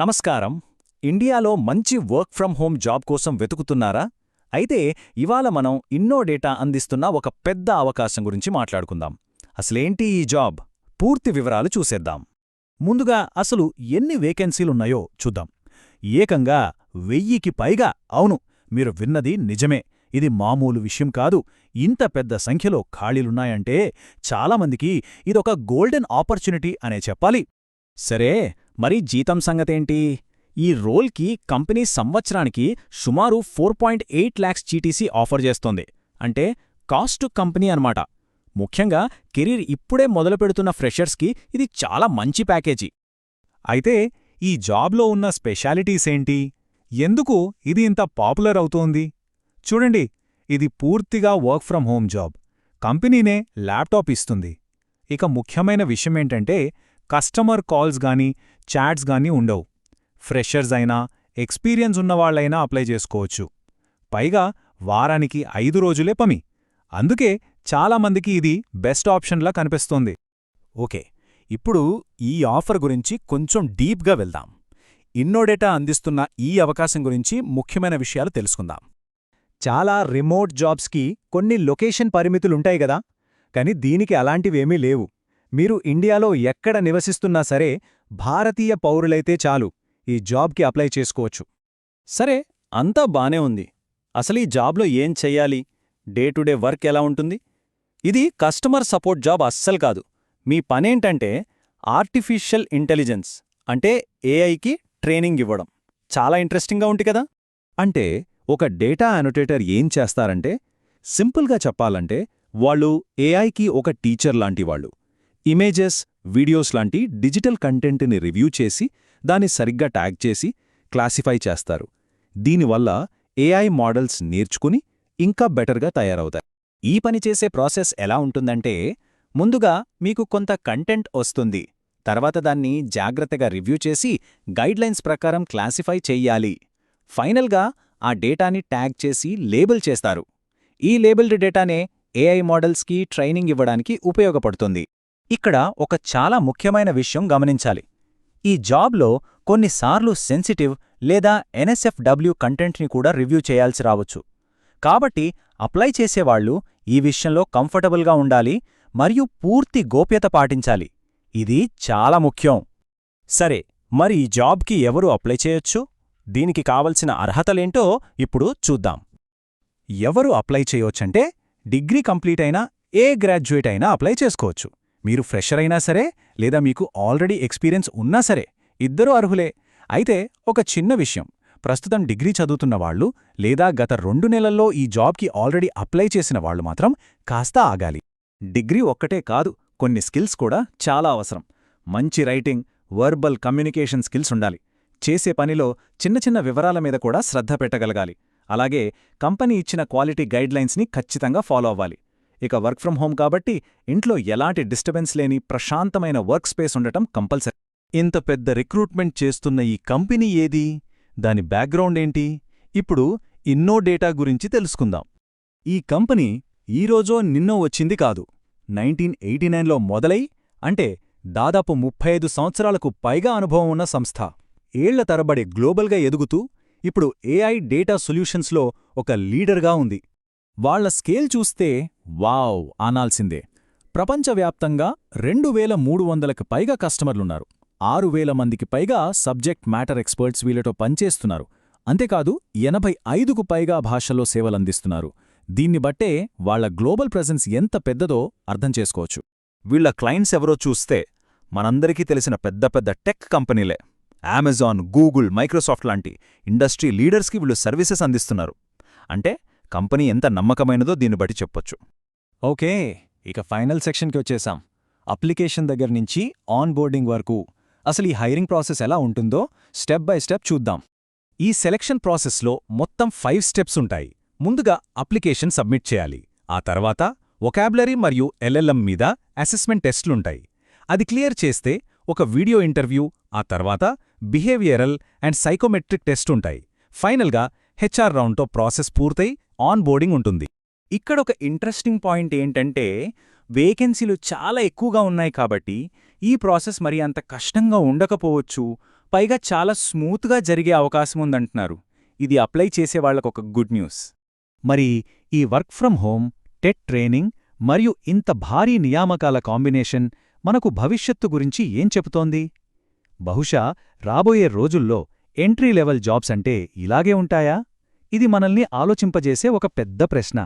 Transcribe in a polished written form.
నమస్కారం. ఇండియాలో మంచి వర్క్ ఫ్రమ్ హోమ్ జాబ్ కోసం వెతుకుతున్నారా? అయితే ఇవాళ మనం ఇన్నోడేటా అందిస్తున్న ఒక పెద్ద అవకాశం గురించి మాట్లాడుకుందాం. అసలేంటి ఈ జాబ్? పూర్తి వివరాలు చూసేద్దాం. ముందుగా అసలు ఎన్ని వేకెన్సీలున్నాయో చూద్దాం. ఏకంగా 1000కి పైగా! అవును, మీరు విన్నది నిజమే. ఇది మామూలు విషయం కాదు. ఇంత పెద్ద సంఖ్యలో ఖాళీలున్నాయంటే చాలామందికి ఇదొక గోల్డెన్ ఆపర్చునిటీ అనే చెప్పాలి. సరే, మరి జీతం సంగతేంటి? ఈ రోల్కి కంపెనీ సంవత్సరానికి సుమారు 4.8 లాక్స్ జీటీసీ ఆఫర్ చేస్తోంది. అంటే కాస్ట్ టు కంపెనీ అన్నమాట. ముఖ్యంగా కెరీర్ ఇప్పుడే మొదలుపెడుతున్న ఫ్రెషర్స్కి ఇది చాలా మంచి ప్యాకేజీ. అయితే ఈ జాబ్లో ఉన్న స్పెషాలిటీసేంటి? ఎందుకు ఇది ఇంత పాపులర్ అవుతోంది? చూడండి, ఇది పూర్తిగా వర్క్ ఫ్రం హోమ్ జాబ్. కంపెనీనే ల్యాప్టాప్ ఇస్తుంది. ఇక ముఖ్యమైన విషయమేంటంటే కస్టమర్ కాల్స్ గానీ చాట్స్ గానీ ఉండవు. ఫ్రెషర్స్ అయినా ఎక్స్పీరియన్స్ ఉన్నవాళ్లైనా అప్లై చేసుకోవచ్చు. పైగా వారానికి 5 రోజులే పని. అందుకే చాలామందికి ఇది బెస్ట్ ఆప్షన్లా కనిపిస్తోంది. ఓకే, ఇప్పుడు ఈ ఆఫర్ గురించి కొంచెం డీప్గా వెళ్దాం. ఇన్నోడేటా అందిస్తున్న ఈ అవకాశం గురించి ముఖ్యమైన విషయాలు తెలుసుకుందాం. చాలా రిమోట్ జాబ్స్కి కొన్ని లొకేషన్ పరిమితులుంటాయి గదా, కాని దీనికి అలాంటివేమీ లేవు. మీరు ఇండియాలో ఎక్కడ నివసిస్తున్నా సరే భారతీయ పౌరులైతే చాలు ఈ జాబ్కి అప్లై చేసుకోవచ్చు. సరే, అంతా బానే ఉంది. అసలీ జాబ్లో ఏం చెయ్యాలి? డే టు డే వర్క్ ఎలా ఉంటుంది? ఇది కస్టమర్ సపోర్ట్ జాబ్ అస్సలు కాదు. మీ పనేంటంటే ఆర్టిఫిషియల్ ఇంటెలిజెన్స్ అంటే ఏఐకి ట్రైనింగ్ ఇవ్వడం. చాలా ఇంట్రెస్టింగ్గా ఉంది కదా? అంటే ఒక డేటా అనోటేటర్ ఏం చేస్తారంటే, సింపుల్గా చెప్పాలంటే వాళ్ళు ఏఐకి ఒక టీచర్ లాంటివాళ్ళు. ఇమేజెస్, వీడియోస్ లాంటి డిజిటల్ కంటెంట్ని రివ్యూ చేసి దాన్ని సరిగ్గా ట్యాగ్ చేసి క్లాసిఫై చేస్తారు. దీనివల్ల ఏఐ మోడల్స్ నేర్చుకుని ఇంకా బెటర్గా తయారవుతాయి. ఈ పని చేసే ప్రాసెస్ ఎలా ఉంటుందంటే, ముందుగా మీకు కొంత కంటెంట్ వస్తుంది. తర్వాత దాన్ని జాగ్రత్తగా రివ్యూ చేసి గైడ్లైన్స్ ప్రకారం క్లాసిఫై చెయ్యాలి. ఫైనల్గా ఆ డేటాని ట్యాగ్ చేసి లేబుల్ చేస్తారు. ఈ లేబుల్డ్ డేటానే ఏఐ మోడల్స్కి ట్రైనింగ్ ఇవ్వడానికి ఉపయోగపడుతుంది. ఇక్కడ ఒక చాలా ముఖ్యమైన విషయం గమనించాలి. ఈ జాబ్లో కొన్నిసార్లు సెన్సిటివ్ లేదా ఎన్ఎస్ఎఫ్డబ్ల్యూ కంటెంట్ని కూడా రివ్యూ చేయాల్సి రావచ్చు. కాబట్టి అప్లై చేసేవాళ్లు ఈ విషయంలో కంఫర్టబుల్గా ఉండాలి మరియు పూర్తి గోప్యత పాటించాలి. ఇది చాలా ముఖ్యం. సరే, మరి ఈ జాబ్కి ఎవరు అప్లై చేయొచ్చు? దీనికి కావలసిన అర్హతలేంటో ఇప్పుడు చూద్దాం. ఎవరు అప్లై చేయొచ్చంటే, డిగ్రీ కంప్లీట్ అయినా ఏ గ్రాడ్యుయేట్ అయినా అప్లై చేసుకోవచ్చు. మీరు ఫ్రెషర్ అయినా సరే లేదా మీకు ఆల్రెడీ ఎక్స్పీరియన్స్ ఉన్నా సరే ఇద్దరూ అర్హులే. అయితే ఒక చిన్న విషయం, ప్రస్తుతం డిగ్రీ చదువుతున్న వాళ్ళు లేదా గత 2 నెలల్లో ఈ జాబ్కి ఆల్రెడీ అప్లై చేసిన వాళ్ళు మాత్రం కాస్త ఆగాలి. డిగ్రీ ఒక్కటే కాదు, కొన్ని స్కిల్స్ కూడా చాలా అవసరం. మంచి రైటింగ్, వర్బల్ కమ్యూనికేషన్ స్కిల్స్ ఉండాలి. చేసే పనిలో చిన్న చిన్న వివరాల మీద కూడా శ్రద్ధ పెట్టగలగాలి. అలాగే కంపెనీ ఇచ్చిన క్వాలిటీ గైడ్లైన్స్ని ఖచ్చితంగా ఫాలో అవ్వాలి. ఇక వర్క్ ఫ్రం హోమ్ కాబట్టి ఇంట్లో ఎలాంటి డిస్టర్బెన్స్ లేని ప్రశాంతమైన వర్క్ స్పేస్ ఉండటం కంపల్సరీ. ఇంత పెద్ద రిక్రూట్మెంట్ చేస్తున్న ఈ కంపెనీ ఏది? దాని బ్యాక్గ్రౌండ్ ఏంటి? ఇప్పుడు ఇన్నోడేటా గురించి తెలుసుకుందాం. ఈ కంపెనీ ఈరోజో నిన్నో వచ్చింది కాదు. 1989లో మొదలై, అంటే దాదాపు 35 సంవత్సరాలకు పైగా అనుభవం ఉన్న సంస్థ. ఏళ్ల తరబడి గ్లోబల్గా ఎదుగుతూ ఇప్పుడు ఏఐ డేటా సొల్యూషన్స్లో ఒక లీడర్గా ఉంది. వాళ్ల స్కేల్ చూస్తే వావ్ అనాల్సిందే. ప్రపంచవ్యాప్తంగా 2300కి పైగా కస్టమర్లున్నారు. 6000 మందికి పైగా సబ్జెక్ట్ మ్యాటర్ ఎక్స్పర్ట్స్ వీళ్లతో పనిచేస్తున్నారు. అంతేకాదు 85కు పైగా భాషల్లో సేవలందిస్తున్నారు. దీన్ని బట్టే వాళ్ల గ్లోబల్ ప్రెజెన్స్ ఎంత పెద్దదో అర్థం చేసుకోవచ్చు. వీళ్ల క్లయింట్స్ ఎవరో చూస్తే మనందరికీ తెలిసిన పెద్ద పెద్ద టెక్ కంపెనీలే. అమెజాన్, గూగుల్, మైక్రోసాఫ్ట్ లాంటి ఇండస్ట్రీ లీడర్స్కి వీళ్ళు సర్వీసెస్ అందిస్తున్నారు. అంటే కంపెనీ ఎంత నమ్మకమైనదో దీన్ని బట్టి చెప్పొచ్చు. ఓకే, ఇక ఫైనల్ సెక్షన్కి వచ్చేసాం. అప్లికేషన్ దగ్గర నుంచి ఆన్ బోర్డింగ్ వరకు అసలు ఈ హైరింగ్ ప్రాసెస్ ఎలా ఉంటుందో స్టెప్ బై స్టెప్ చూద్దాం. ఈ సెలెక్షన్ ప్రాసెస్లో మొత్తం 5 స్టెప్స్ ఉంటాయి. ముందుగా అప్లికేషన్ సబ్మిట్ చేయాలి. ఆ తర్వాత వొకాబులరీ మరియు ఎల్ఎల్ఎం మీద అసెస్మెంట్ టెస్ట్లుంటాయి. అది క్లియర్ చేస్తే ఒక వీడియో ఇంటర్వ్యూ, ఆ తర్వాత బిహేవియరల్ అండ్ సైకోమెట్రిక్ టెస్ట్ ఉంటాయి. ఫైనల్గా హెచ్ఆర్ రౌండ్తో ప్రాసెస్ పూర్తయి ఆన్ బోర్డింగ్ ఉంటుంది. ఇక్కడొక ఇంట్రెస్టింగ్ పాయింట్ ఏంటంటే, వేకెన్సీలు చాలా ఎక్కువగా ఉన్నాయి కాబట్టి ఈ ప్రాసెస్ మరి అంత కష్టంగా ఉండకపోవచ్చు. పైగా చాలా స్మూత్గా జరిగే అవకాశముందంటున్నారు. ఇది అప్లై చేసేవాళ్లకొక గుడ్ న్యూస్. మరి ఈ work from home, TET training మరియు ఇంత భారీ నియామకాల కాంబినేషన్ మనకు భవిష్యత్తు గురించి ఏం చెబుతోంది? బహుశా రాబోయే రోజుల్లో ఎంట్రీ లెవెల్ జాబ్స్ అంటే ఇలాగే ఉంటాయా? ఇది మనల్ని ఆలోచింపజేసే ఒక పెద్ద ప్రశ్న.